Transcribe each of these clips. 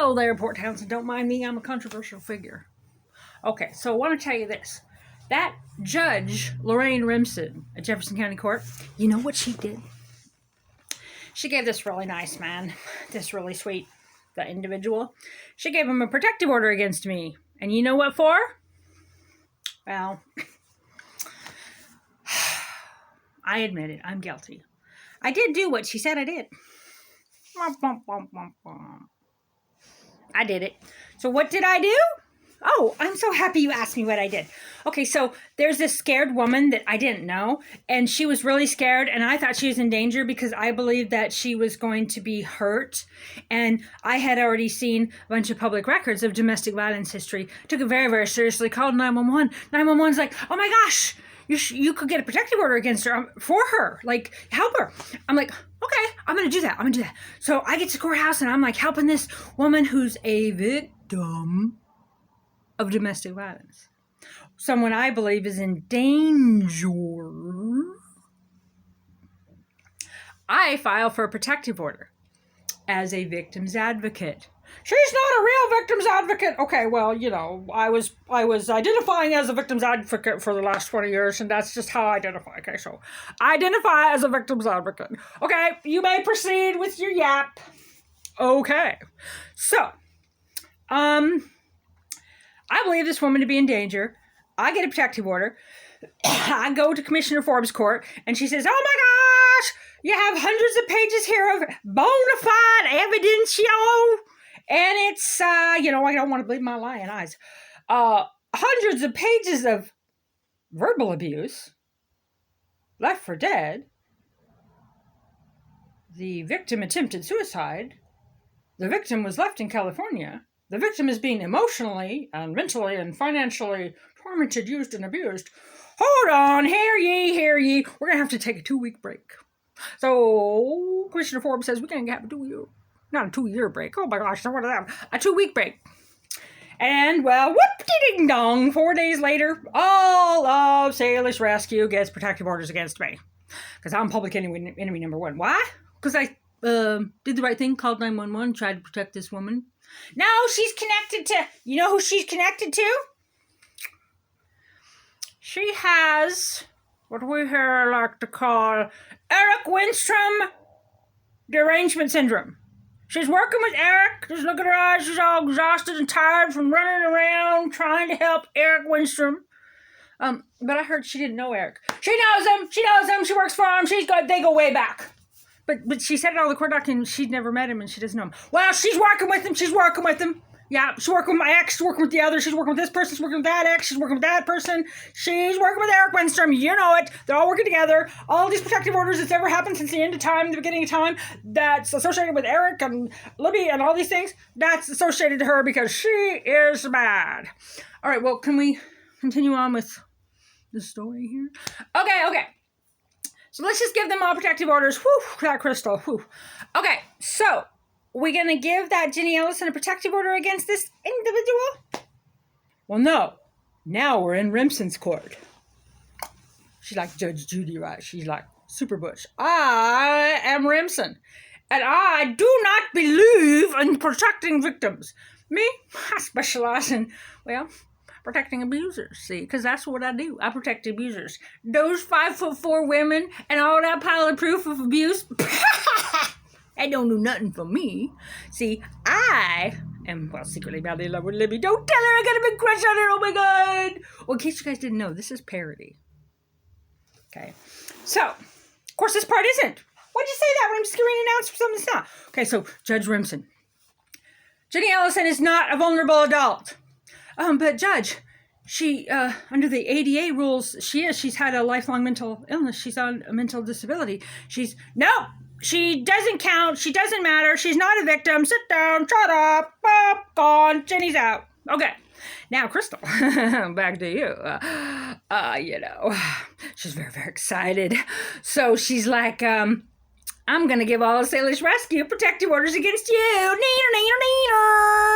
Hello there, Port Townsend. Don't mind me, I'm a controversial figure. Okay, so I want to tell you this. That Judge Lorraine Remsen at Jefferson County Court, you know what she did? She gave this really nice man, this really sweet individual, she gave him a protective order against me. And you know what for? Well, I admit it, I'm guilty. I did do what she said I did. I did it. So what did I do? Oh, I'm so happy you asked me what I did. Okay, so there's this scared woman that I didn't know, and she was really scared, and I thought she was in danger because I believed that she was going to be hurt, and I had already seen a bunch of public records of domestic violence history. Took it very, very seriously, called 911. 911's like, oh my gosh, you could get a protective order against her, for her, like, help her. I'm like, okay, I'm gonna do that. So I get to the courthouse, and I'm like helping this woman who's a victim of domestic violence. Someone I believe is in danger. I file for a protective order as a victim's advocate. She's not a real victim's advocate. Okay, well, you know, I was identifying as a victim's advocate for the last 20 years, and that's just how I identify. Okay, so I identify as a victim's advocate. Okay, you may proceed with your yap. Okay, so, I believe this woman to be in danger. I get a protective order. I go to Commissioner Forbes' court, and she says, oh my gosh, you have hundreds of pages here of bona fide evidence, yo. And it's, I don't want to believe my lying eyes. Hundreds of pages of verbal abuse, left for dead. The victim attempted suicide. The victim was left in California. The victim is being emotionally and mentally and financially tormented, used, and abused. Hold on, hear ye. We're going to have to take a 2-week break. So, Commissioner Forbes says we can't have not a 2-year break. Oh my gosh, what is that? A 2-week break. And, well, whoop-de-ding-dong, 4 days later, all of Salish Rescue gets protective orders against me. Because I'm public enemy number one. Why? Because I did the right thing, called 911, tried to protect this woman. No, she's connected to, you know who she's connected to? She has what we here like to call Eric Winstrom derangement syndrome. She's working with Eric. Just look at her eyes. She's all exhausted and tired from running around trying to help Eric Winstrom. But I heard she didn't know Eric. She knows him. She works for him. She's good. They go way back. But she said it all the court documents. She'd never met him and she doesn't know him. Well, she's working with him. Yeah, she's working with my ex. She's working with the other. She's working with this person. She's working with that ex. She's working with that person. She's working with Eric Winstrom. You know it. They're all working together. All these protective orders that's ever happened since the end of time, the beginning of time, that's associated with Eric and Libby and all these things, that's associated to her because she is bad. All right, well, can we continue on with the story here? Okay. So let's just give them all protective orders. Whew, that crystal. Whew. Okay, so we're going to give that Jenny Ellison a protective order against this individual? Well, no. Now we're in Remsen's court. She's like Judge Judy, right? She's like Super Bush. I am Remsen, and I do not believe in protecting victims. Me, I specialize in, well, protecting abusers, see, because that's what I do. I protect abusers. Those 5'4" women and all that pile of proof of abuse, they don't do nothing for me. See, I am, well, secretly madly in love with Libby. Don't tell her I got a big crush on her, oh my God. Well, in case you guys didn't know, this is parody. Okay, so, of course, this part isn't. Why'd you say that when I'm just getting announced for something that's not? Okay, so, Judge Remsen. Jenny Ellison is not a vulnerable adult. But Judge, she, under the ADA rules, she's had a lifelong mental illness. She's on a mental disability. No, she doesn't count. She doesn't matter. She's not a victim. Sit down, shut up, gone. Jenny's out. Okay. Now, Crystal, back to you. She's very, very excited. So she's like, I'm going to give all of Salish Rescue protective orders against you.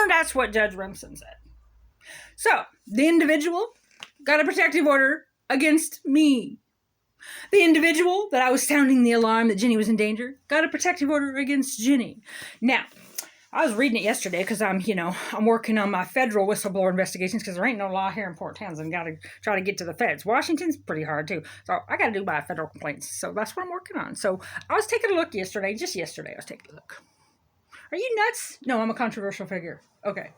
That's what Judge Remsen said. So, the individual got a protective order against me. The individual that I was sounding the alarm that Jenny was in danger got a protective order against Jenny. Now, I was reading it yesterday because I'm working on my federal whistleblower investigations because there ain't no law here in Port Townsend. Got to try to get to the feds. Washington's pretty hard too. So I got to do my federal complaints. So that's what I'm working on. So I was taking a look yesterday. Just yesterday I was taking a look. Are you nuts? No, I'm a controversial figure. Okay.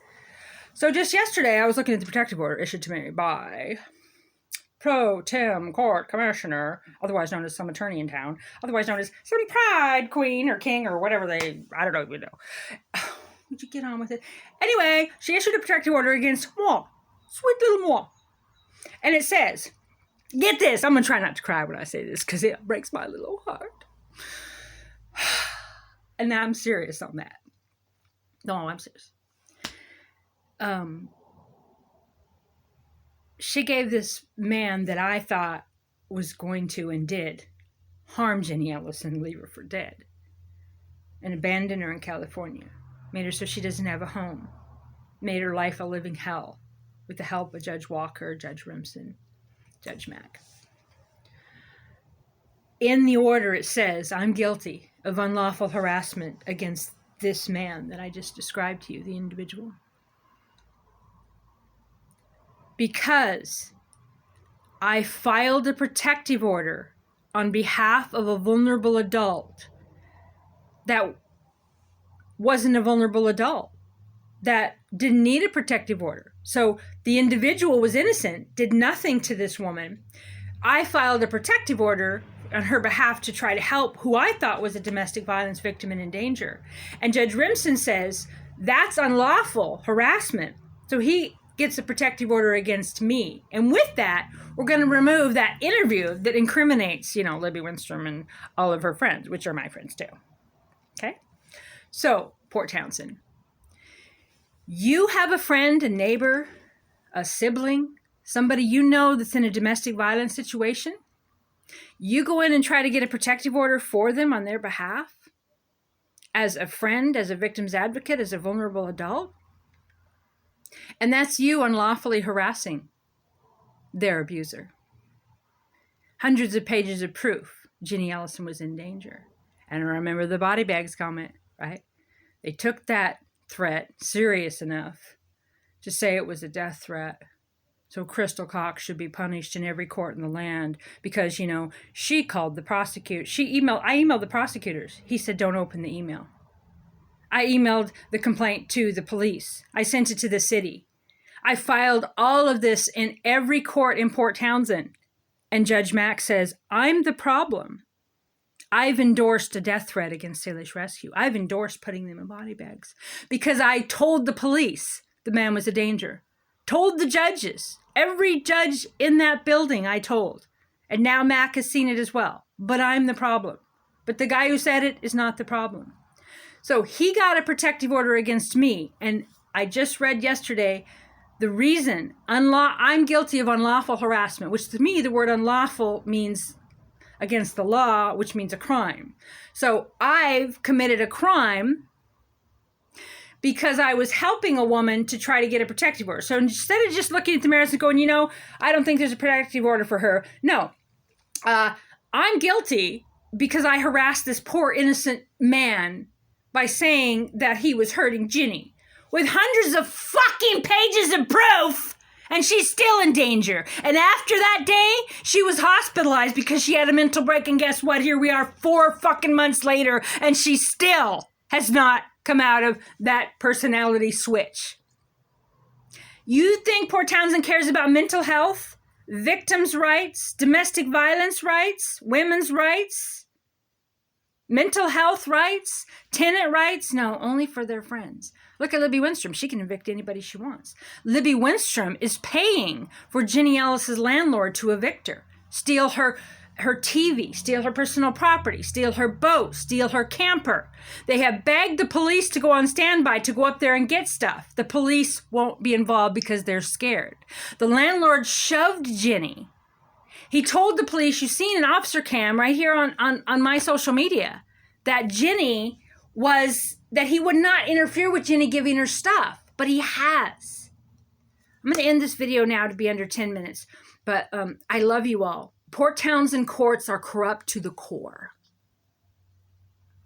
So just yesterday I was looking at the protective order issued to me by Pro Tem Court Commissioner, otherwise known as some attorney in town, otherwise known as some pride queen or king or whatever I don't know. Would you get on with it? Anyway, she issued a protective order against moi, sweet little moi. And it says, get this, I'm going to try not to cry when I say this because it breaks my little heart. And I'm serious on that. No, I'm serious. She gave this man that I thought was going to and did harm Jenny Ellis and leave her for dead and abandon her in California. Made her so she doesn't have a home. Made her life a living hell with the help of Judge Walker, Judge Remsen, Judge Mack. In the order it says, I'm guilty of unlawful harassment against this man that I just described to you, the individual. Because I filed a protective order on behalf of a vulnerable adult that wasn't a vulnerable adult, that didn't need a protective order. So the individual was innocent, did nothing to this woman. I filed a protective order on her behalf to try to help who I thought was a domestic violence victim and in danger. And Judge Remsen says that's unlawful harassment. So he gets a protective order against me. And with that, we're going to remove that interview that incriminates, Libby Winstrom and all of her friends, which are my friends too. Okay? So, Port Townsend, you have a friend, a neighbor, a sibling, somebody you know that's in a domestic violence situation. You go in and try to get a protective order for them on their behalf as a friend, as a victim's advocate, as a vulnerable adult. And that's you unlawfully harassing their abuser. Hundreds of pages of proof Jenny Ellison was in danger. And remember the body bags comment, right? They took that threat serious enough to say it was a death threat. So Crystal Cox should be punished in every court in the land because, she called the prosecutor. I emailed the prosecutors. He said, don't open the email. I emailed the complaint to the police. I sent it to the city. I filed all of this in every court in Port Townsend. And Judge Mack says, I'm the problem. I've endorsed a death threat against Salish Rescue. I've endorsed putting them in body bags because I told the police the man was a danger. Told the judges. Every judge in that building I told. And now Mack has seen it as well. But I'm the problem. But the guy who said it is not the problem. So he got a protective order against me. And I just read yesterday the reason I'm guilty of unlawful harassment, which to me, the word unlawful means against the law, which means a crime. So I've committed a crime because I was helping a woman to try to get a protective order. So instead of just looking at the merits and going, I don't think there's a protective order for her. No, I'm guilty because I harassed this poor innocent man by saying that he was hurting Ginny with hundreds of fucking pages of proof, and she's still in danger. And after that day, she was hospitalized because she had a mental break, and guess what? Here we are 4 fucking months later, and she still has not come out of that personality switch. You think Port Townsend cares about mental health, victims' rights, domestic violence rights, women's rights? Mental health rights, tenant rights? No, only for their friends. Look at Libby Winstrom. She can evict anybody she wants. Libby Winstrom is paying for Jenny Ellis's landlord to evict her, steal her TV, steal her personal property, steal her boat, steal her camper. They have begged the police to go on standby to go up there and get stuff. The police won't be involved because they're scared. The landlord shoved Jenny. He told the police, you've seen an officer cam right here on my social media, that Jenny that he would not interfere with Jenny giving her stuff, but he has. I'm going to end this video now to be under 10 minutes, but I love you all. Port Townsend courts are corrupt to the core.